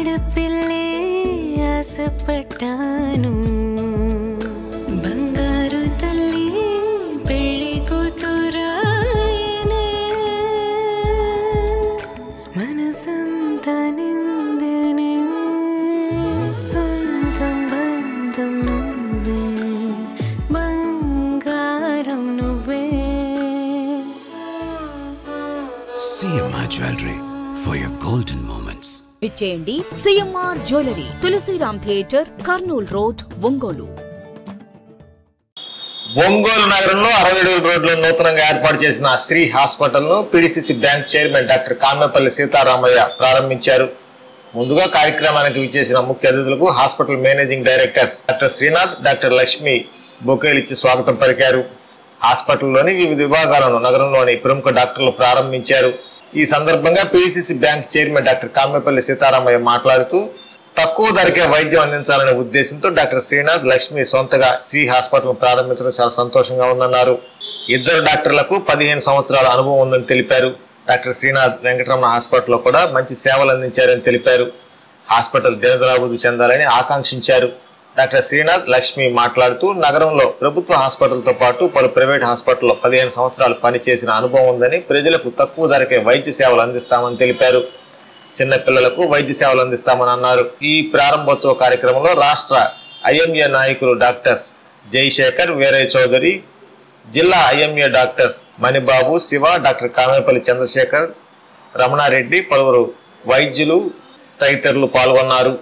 ఆడపిల్లే ఆశపడ్డాను బంగారు తల్లి పెళ్లి కూతురాయనే మనసంతా నిందనే సొంతం బంధం నువ్వే బంగారం నువ్వే CMR Jewelry for your golden moments. విచ్చేయండి CMR jewellery, Tulasiram theatre, Kurnool road, Ongole. Ongole నగరంలో 67 రోడ్లో నూతనంగా ఏర్పాటు చేసిన శ్రీ హాస్పిటల్ ను PDCC bank chairman doctor Kamepalli Sitaramayya ప్రారంభించారు. ముందుగా కార్యక్రమానికి విచ్చేసిన ముఖ్య అతిథులకు hospital managing director doctor Srinath, doctor Lakshmi బొకేలిచ్చి స్వాగతం పలికారు. హాస్పిటల్లోని వివిధ విభాగాలను నగరంలోని ప్రముఖ డాక్టర్లు ప్రారంభించారు. ఈ సందర్భంగా PCC bank chairman doctor Kamepalli Sitaramaiah మాట్లాడుతూ తక్కువ ధరకే వైద్యం అందించాలనే ఉద్దేశంతో డాక్టర్ శ్రీనాథ్, లక్ష్మి సొంతగా శ్రీ హాస్పిటల్ ప్రారంభించడం చాలా సంతోషంగా ఉందన్నారు. ఇద్దరు డాక్టర్లకు 15 సంవత్సరాల అనుభవం ఉందని తెలిపారు. డాక్టర్ శ్రీనాథ్ వెంకటరమణ హాస్పిటల్లో కూడా మంచి సేవలు అందించారని తెలిపారు. హాస్పిటల్ దినదినాభివృద్ధి చెందాలని ఆకాంక్షించారు. డాక్టర్ శ్రీనాథ్, లక్ష్మి మాట్లాడుతూ నగరంలో ప్రభుత్వ హాస్పిటల్తో పాటు పలు ప్రైవేట్ హాస్పిటల్లో 15 సంవత్సరాలు పనిచేసిన అనుభవం ఉందని, ప్రజలకు తక్కువ ధరకే వైద్య సేవలు అందిస్తామని తెలిపారు. చిన్నపిల్లలకు వైద్య సేవలు అందిస్తామని అన్నారు. ఈ ప్రారంభోత్సవ కార్యక్రమంలో రాష్ట్ర ఐఎంఏ నాయకులు డాక్టర్స్ జయశేఖర్, వీరయ్య చౌదరి, జిల్లా IMA doctors Manibabu, Siva, doctor Kamepalli Chandrasekhar, Ramana Reddy, పలువురు వైద్యులు తదితరులు పాల్గొన్నారు.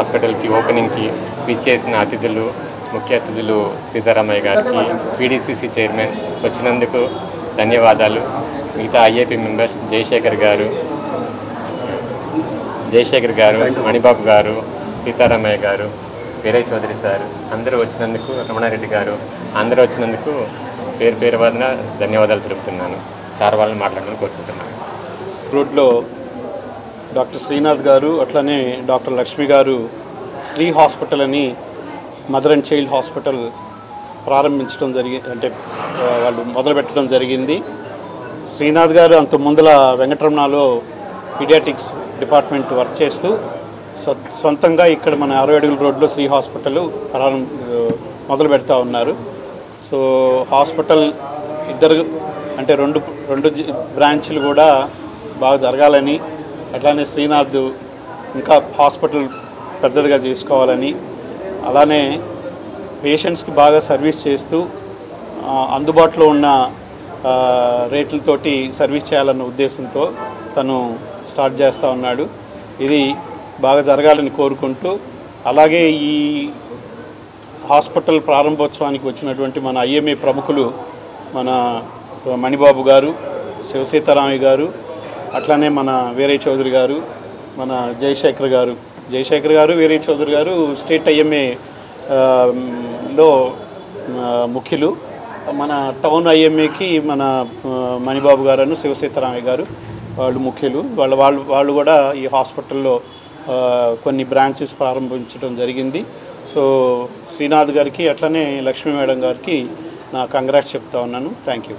హాస్పిటల్ కి ఓపెనింగ్ కి విచ్చేసిన అతిథులు, ముఖ్య అతిథులు సీతారామయ్య గారికి, పిడిసిసి చైర్మన్ వచ్చినందుకు ధన్యవాదాలు. మిగతా ఐఏపీ మెంబర్స్ జయశేఖర్ గారు, మణిబాబు గారు, సీతారామయ్య గారు, వీరయ్య చౌదరి సార్ అందరూ వచ్చినందుకు, రమణారెడ్డి గారు అందరూ వచ్చినందుకు పేరు పేరు వదన ధన్యవాదాలు తెలుపుతున్నాను. సార్ వాళ్ళని మాట్లాడమని కోరుకుంటున్నాను. రోడ్లో డాక్టర్ శ్రీనాథ్ గారు, అట్లనే డాక్టర్ లక్ష్మి గారు శ్రీ హాస్పిటల్ అని మదర్ అండ్ చైల్డ్ హాస్పిటల్ ప్రారంభించడం అంటే వాళ్ళు మొదలుపెట్టడం జరిగింది. శ్రీనాథ్ గారు అంత ముందల వెంకటరమణలో పీడియాటిక్స్ డిపార్ట్మెంట్ వర్క్ చేస్తూ సొంతంగా ఇక్కడ మన 60 అడుగుల రోడ్లో శ్రీ హాస్పిటల్ మొదలు పెడతా ఉన్నారు. సో హాస్పిటల్ ఇద్దరు అంటే రెండు బ్రాంచ్లు కూడా బాగా జరగాలని, అట్లానే శ్రీనాథ్ ఇంకా హాస్పిటల్ పెద్దదిగా చేసుకోవాలని, అలానే పేషెంట్స్కి బాగా సర్వీస్ చేస్తూ అందుబాటులో ఉన్న రేట్లతోటి సర్వీస్ చేయాలన్న ఉద్దేశంతో తను స్టార్ట్ చేస్తూ ఉన్నాడు. ఇది బాగా జరగాలని కోరుకుంటూ, అలాగే ఈ హాస్పిటల్ ప్రారంభోత్సవానికి వచ్చినటువంటి మన ఐఎంఏ ప్రముఖులు మన మణిబాబు గారు, శివసీతారామయ్య గారు, అట్లానే మన వీరయ్య చౌదరి గారు, మన జయశేఖర్ గారు, వీరయ్య చౌదరి గారు స్టేట్ ఐఎంఏలో ముఖ్యులు. మన టౌన్ ఐఎంఏకి మన మణిబాబు గారు, శివసీతారామయ్య గారు వాళ్ళు ముఖ్యులు. వాళ్ళు కూడా ఈ హాస్పిటల్లో కొన్ని బ్రాంచెస్ ప్రారంభించడం జరిగింది. సో శ్రీనాథ్ గారికి అట్లనే లక్ష్మీ మేడం గారికి నా కంగ్రాట్స్ చెప్తా ఉన్నాను. Thank you.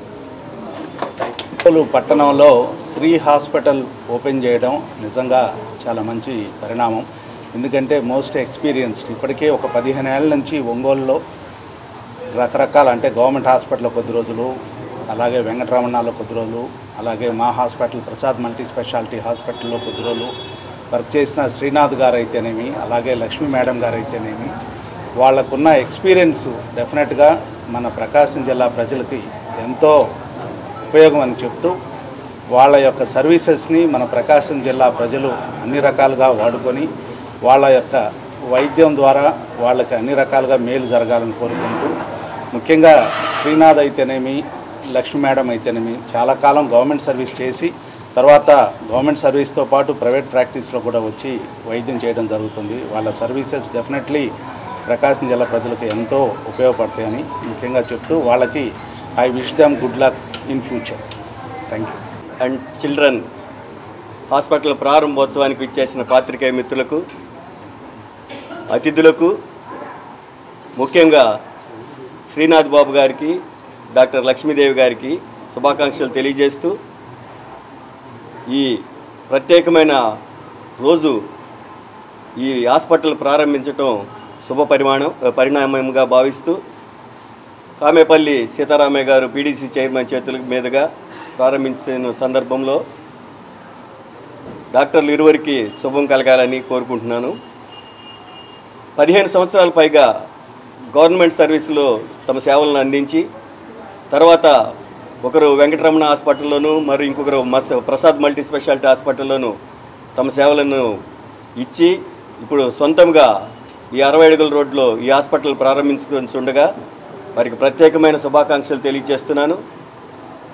పట్టణంలో శ్రీ హాస్పిటల్ ఓపెన్ చేయడం నిజంగా చాలా మంచి పరిణామం. ఎందుకంటే మోస్ట్ ఎక్స్పీరియన్స్డ్, ఇప్పటికే ఒక 15 ఏళ్ళ నుంచి ఒంగోలులో రకరకాల అంటే గవర్నమెంట్ హాస్పిటల్లో కొద్ది రోజులు, అలాగే వెంకటరమణలో కొద్ది రోజులు, అలాగే మా హాస్పిటల్ ప్రసాద్ మల్టీ స్పెషాలిటీ హాస్పిటల్లో కొద్ది రోజులు వర్క్ చేసిన శ్రీనాథ్ గారు అయితేనేమి, అలాగే లక్ష్మీ మేడం గారు అయితేనేమి, వాళ్ళకున్న ఎక్స్పీరియన్స్ డెఫినెట్గా మన ప్రకాశం జిల్లా ప్రజలకి ఎంతో ఉపయోగం అని చెప్తూ వాళ్ళ యొక్క సర్వీసెస్ని మన ప్రకాశం జిల్లా ప్రజలు అన్ని రకాలుగా వాడుకొని వాళ్ళ యొక్క వైద్యం ద్వారా వాళ్ళకి అన్ని రకాలుగా మేలు జరగాలని కోరుకుంటూ, ముఖ్యంగా శ్రీనాథ్ అయితేనేమి, లక్ష్మీ మేడం అయితేనేమి చాలా కాలం గవర్నమెంట్ సర్వీస్ చేసి తర్వాత గవర్నమెంట్ సర్వీస్తో పాటు ప్రైవేట్ ప్రాక్టీస్లో కూడా వచ్చి వైద్యం చేయడం జరుగుతుంది. వాళ్ళ సర్వీసెస్ డెఫినెట్లీ ప్రకాశం జిల్లా ప్రజలకు ఎంతో ఉపయోగపడతాయని ముఖ్యంగా చెప్తూ వాళ్ళకి I wish them good luck in future. Thank you. And children hospital ప్రారంభోత్సవానికి ఇచ్చేసిన పాత్రికేయ మిత్రులకు, అతిథులకు, ముఖ్యంగా శ్రీనాథ్ బాబు గారికి, డాక్టర్ లక్ష్మీదేవి గారికి శుభాకాంక్షలు తెలియజేస్తూ, ఈ ప్రత్యేకమైన రోజు ఈ హాస్పిటల్ ప్రారంభించడం పరిణామంగా భావిస్తూ కామేపల్లి సీతారామయ్య గారు పీడీసీ చైర్మన్ చేతుల మీదుగా ప్రారంభించిన సందర్భంలో డాక్టర్లు ఇరువురికి శుభం కలగాలని కోరుకుంటున్నాను. 15 సంవత్సరాల పైగా గవర్నమెంట్ సర్వీసులో తమ సేవలను అందించి తర్వాత ఒకరు వెంకటరమణ హాస్పిటల్లోనూ మరి ఇంకొకరు ప్రసాద్ మల్టీ స్పెషాలిటీ హాస్పిటల్లోనూ తమ సేవలను ఇచ్చి ఇప్పుడు సొంతంగా ఈ 60 అడుగుల రోడ్లో ఈ హాస్పిటల్ ప్రారంభించుకుంటుండగా వారికి ప్రత్యేకమైన శుభాకాంక్షలు తెలియజేస్తున్నాను.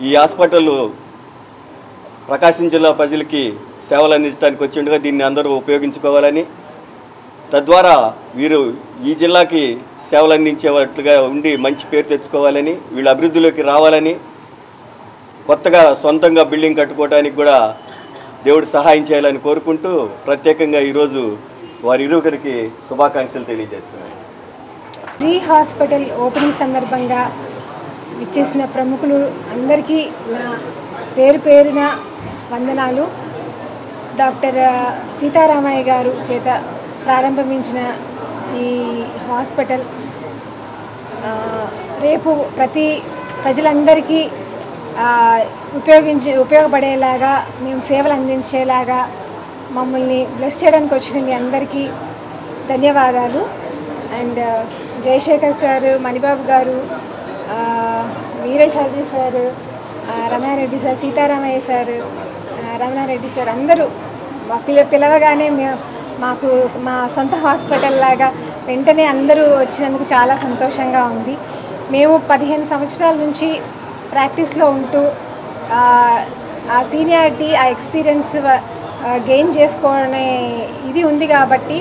ఈ హాస్పిటల్ ప్రకాశం జిల్లా ప్రజలకి సేవలు అందించడానికి వచ్చిండగా దీన్ని అందరూ ఉపయోగించుకోవాలని, తద్వారా వీరు ఈ జిల్లాకి సేవలు అందించేవాట్లుగా ఉండి మంచి పేరు తెచ్చుకోవాలని, వీళ్ళు అభివృద్ధిలోకి రావాలని, కొత్తగా సొంతంగా బిల్డింగ్ కట్టుకోవడానికి కూడా దేవుడు సహాయం చేయాలని కోరుకుంటూ ప్రత్యేకంగా ఈరోజు వారి ఇరువురికి శుభాకాంక్షలు తెలియజేస్తున్నాను. శ్రీ హాస్పిటల్ ఓపెనింగ్ సందర్భంగా ఇచ్చేసిన ప్రముఖులు అందరికీ నా పేరున వందనాలు. డాక్టర్ సీతారామయ్య గారు చేత ప్రారంభించిన ఈ హాస్పిటల్ రేపు ప్రజలందరికీ ఉపయోగపడేలాగా మేము సేవలు అందించేలాగా మమ్మల్ని బ్లెస్ చేయడానికి వచ్చిన మీ అందరికీ ధన్యవాదాలు. And Jayashekar sir, Manibabu garu, Veereshadri sir, Ramana Reddy sir, Sitaramayya sir, Ramana Reddy sir అందరూ పిలవగానే మాకు మా సొంత హాస్పిటల్ లాగా వెంటనే అందరూ వచ్చినందుకు చాలా సంతోషంగా ఉంది. మేము 15 సంవత్సరాల నుంచి ప్రాక్టీస్లో ఉంటూ ఆ సీనియారిటీ, ఆ ఎక్స్పీరియన్స్ గెయిన్ చేసుకోవనే ఇది ఉంది కాబట్టి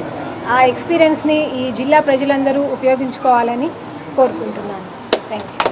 ఆ ఎక్స్పీరియన్స్ని ఈ జిల్లా ప్రజలందరూ ఉపయోగించుకోవాలని కోరుకుంటున్నాను. Thank you.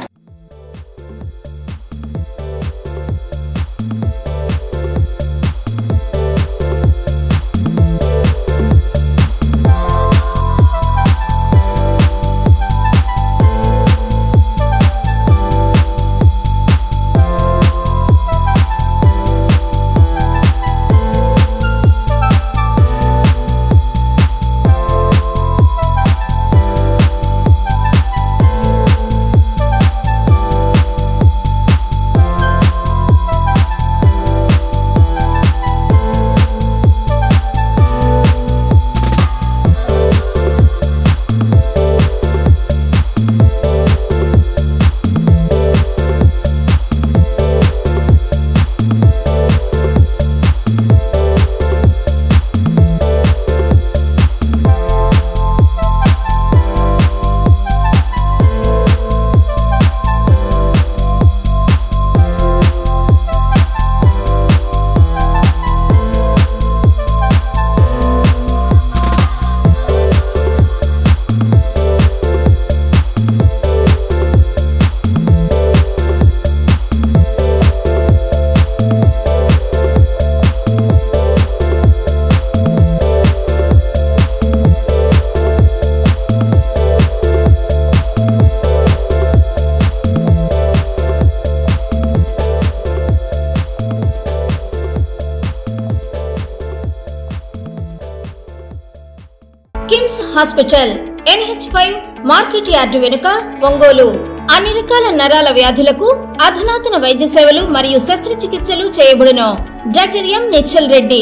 KIMS hospital NH5 market yard వెనుక ఒంగోలు. అన్ని రకాల నరాల వ్యాధులకు అధునాతన వైద్య సేవలు మరియు శస్త్రచికిత్సలు చేయబడును. Doctor M Nichal Reddy,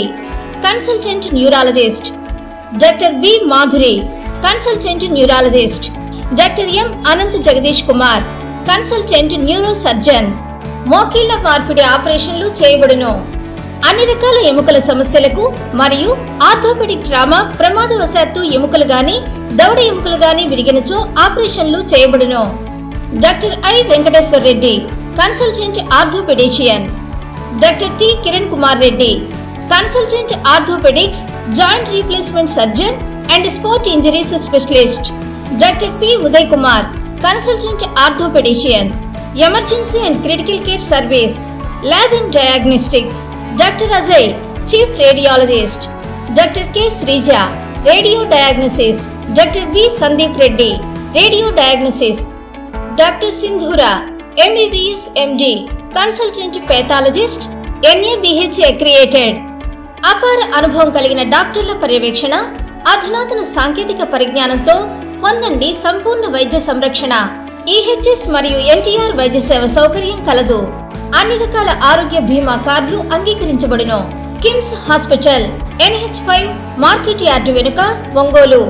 consultant neurologist. Doctor B Madhuri, consultant neurologist. Doctor M Anant Jagadish Kumar, consultant neuro surgeon. మోకీళ్ల మార్పిడి ఆపరేషన్లు చేయబడును. అన్ని రకాల ఎముకల సమస్యలకు మరియు ఆర్థోపెడిక్ ట్రామా, ప్రమాదవశాత్తు ఎముకలు గాని దవడ ఎముకలు గాని విరిగినచో ఆపరేషన్లు చేయబడును. Doctor I Venkateswara Reddy, consultant orthopaedician. Doctor T Kiran Kumar Reddy, consultant orthopaedics, joint replacement surgeon and sport injuries specialist. Doctor P Uday Kumar, consultant orthopaedician. Emergency and critical care service, lab and diagnostics. Doctor Ajay, chief radiologist. Doctor K Sreeja, radio diagnosis. Doctor B Sandeep Reddy, radio diagnosis. Doctor Sindhura, MBBS MD, consultant pathologist, NABH accredited. అపార అనుభవం కలిగిన డాక్టర్ల పర్యవేక్షణ, అధునాతన సాంకేతిక పరిజ్ఞానంతో పొందండి సంపూర్ణ వైద్య సంరక్షణ. EHS మరియు NTR వైద్య సేవ సౌకర్యం కలదు. అన్ని రకాల ఆరోగ్య బీమా కార్డులు అంగీకరించబడును. KIMS hospital NH5 market yard వెనుక ఒంగోలు.